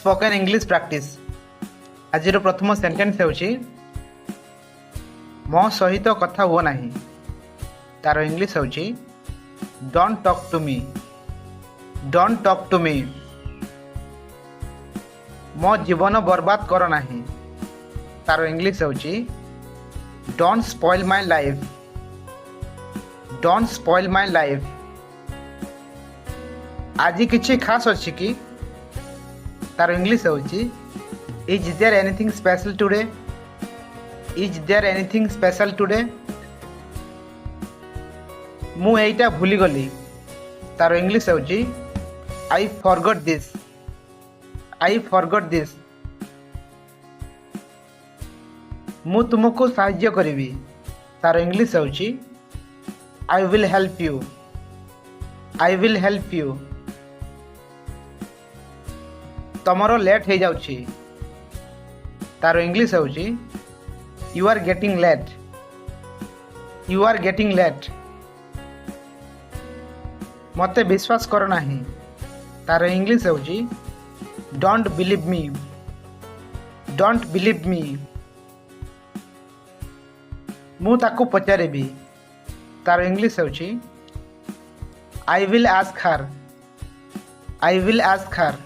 spoken English practice आज प्रथम sentence होची मो सहित कथा हुआ नहीं तार इंग्लिश होची don't talk to me don't talk to me मो जीवन बर्बाद कर नहीं तार इंग्लिश होची don't spoil my life don't spoil my life आज किछि खास अछि कि तार इंग्लिश होची is there anything special today is there anything special today मु एटा भूली गली तार इंग्लिश होची I forgot this I forgot this मु तुमको साहाय्य करिवी तार इंग्लिश होची I will help you I will help you तमरो लेट हो जाउची तार इंग्लिश होची you are getting late you are getting late मते विश्वास कर नहीं तार इंग्लिश होची don't believe me don't believe me मु ताकू पचारेबी तार इंग्लिश होची I will ask her I will ask her